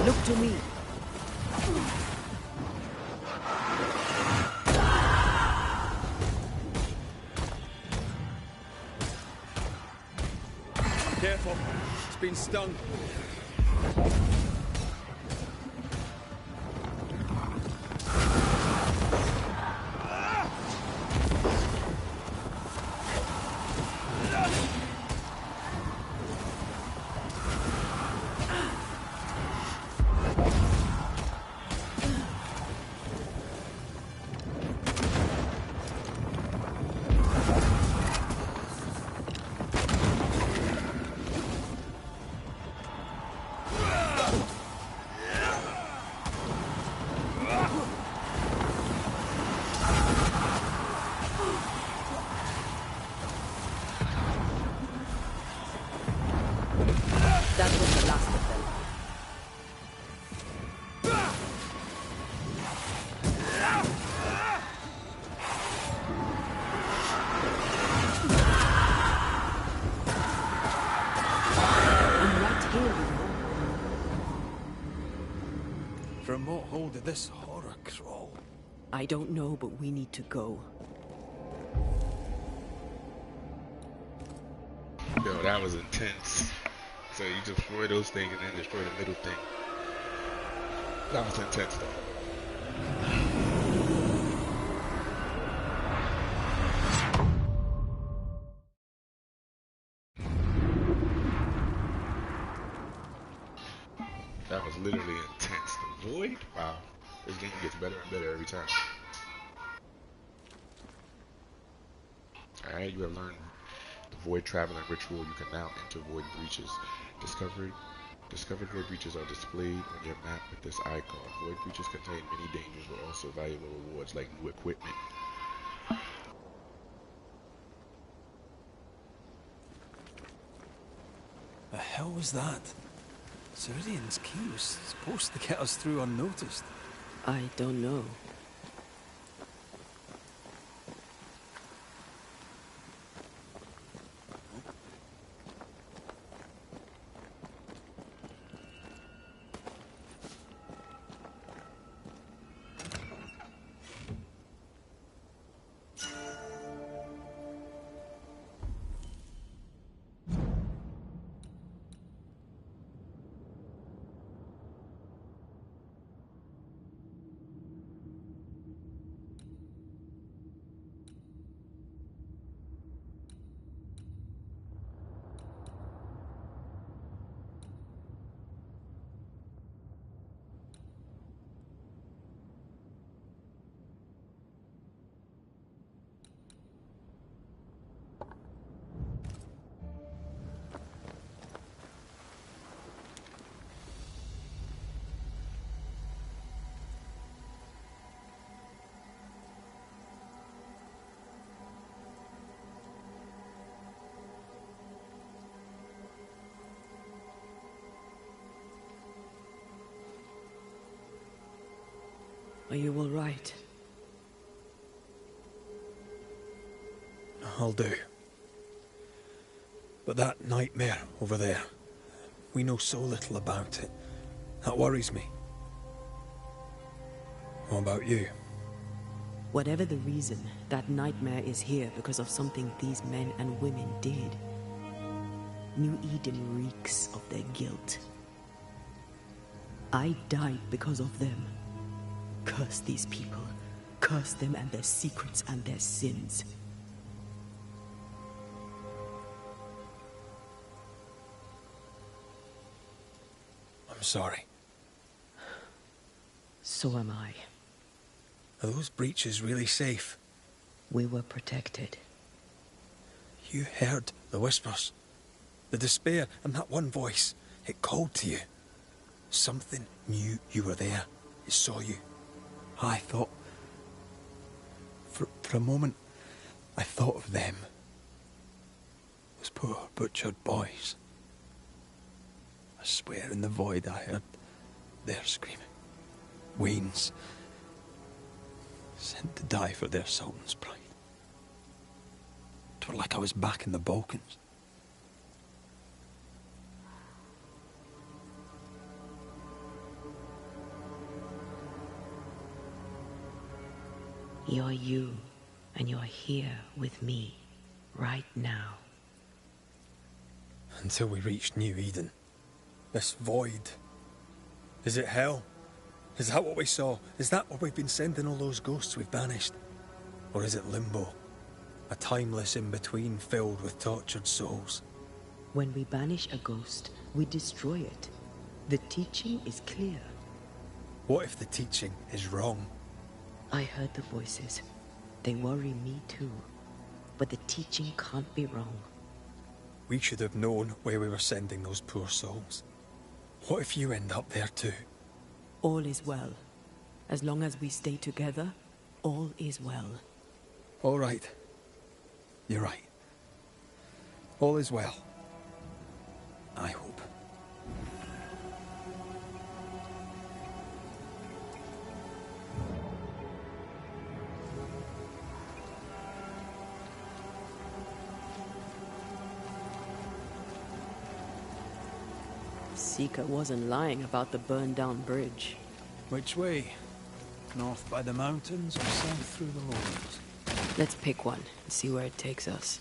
Look to me. Careful. It's been stung. That was the last of them. I'm right here, you know. From what hole did this horror crawl? I don't know, but we need to go. Yo, that was intense. So you destroy those things and then destroy the middle thing. That was intense though. That was literally intense. The void? Wow. This game gets better and better every time. Alright, you have learned the void traveling ritual. You can now enter void breaches. Discovered void breaches are displayed on your map with this icon. Void breaches contain many dangers but also valuable rewards like new equipment. The hell was that? Ceridian's key was supposed to get us through unnoticed. I don't know. Are you all right? I'll do. But that nightmare over there, we know so little about it. That worries me. What about you? Whatever the reason, that nightmare is here because of something these men and women did. New Eden reeks of their guilt. I died because of them. Curse these people. Curse them and their secrets and their sins. I'm sorry. So am I. Are those breaches really safe? We were protected. You heard the whispers, the despair, and that one voice. It called to you. Something knew you were there. It saw you. I thought... For a moment, I thought of them. Those poor butchered boys. I swear in the void I heard their screaming. Wains. Sent to die for their Sultan's pride. It was like I was back in the Balkans. You're you, and you're here with me, right now. Until we reach New Eden. This void. Is it hell? Is that what we saw? Is that where we've been sending all those ghosts we've banished? Or is it limbo? A timeless in-between filled with tortured souls? When we banish a ghost, we destroy it. The teaching is clear. What if the teaching is wrong? I heard the voices. They worry me too. But the teaching can't be wrong. We should have known where we were sending those poor souls. What if you end up there too? All is well. As long as we stay together, all is well. All right. You're right. All is well. I hope. Seeker wasn't lying about the burned-down bridge. Which way? North by the mountains or south through the lowlands? Let's pick one and see where it takes us.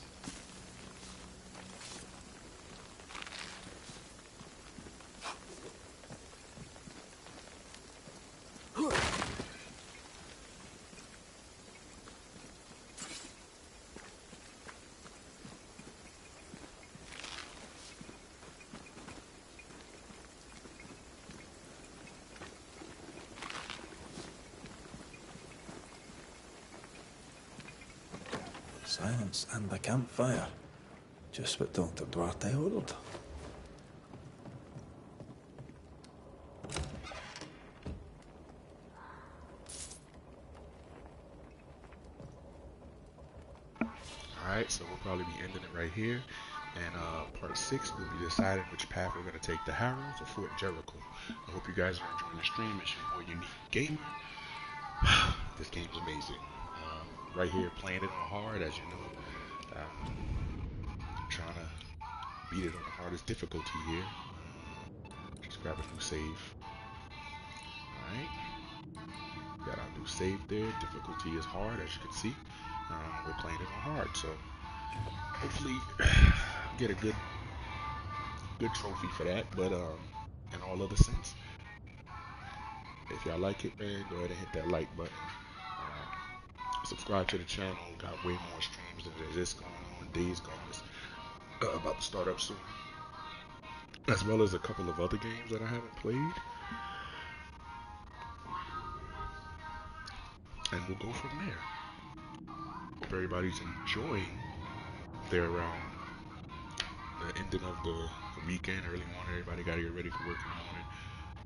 Silence and a campfire. Just what Dr. Duarte ordered. Alright, so we'll probably be ending it right here. And part 6, we'll be deciding which path we're going to take to Harrows or Fort Jericho. I hope you guys are enjoying the stream. It's your boy Unique Gamer. This game's amazing. Right here, playing it on hard, as you know. Trying to beat it on the hardest difficulty here. Just grab a new save. Alright. Got our new save there. Difficulty is hard, as you can see. We're playing it on hard, so hopefully get a good trophy for that. But in all other sense, if y'all like it, man, go ahead and hit that like button. Subscribe to the channel. Got way more streams than there's this going on. Days Gone is about to start up soon, as well as a couple of other games that I haven't played. And we'll go from there. Hope everybody's enjoying their the ending of the weekend, early morning. Everybody got to get ready for work in the morning.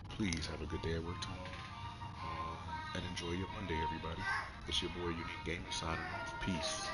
Please have a good day at work tomorrow. And enjoy your Monday, everybody. It's your boy Unique Gamer signing off. Peace.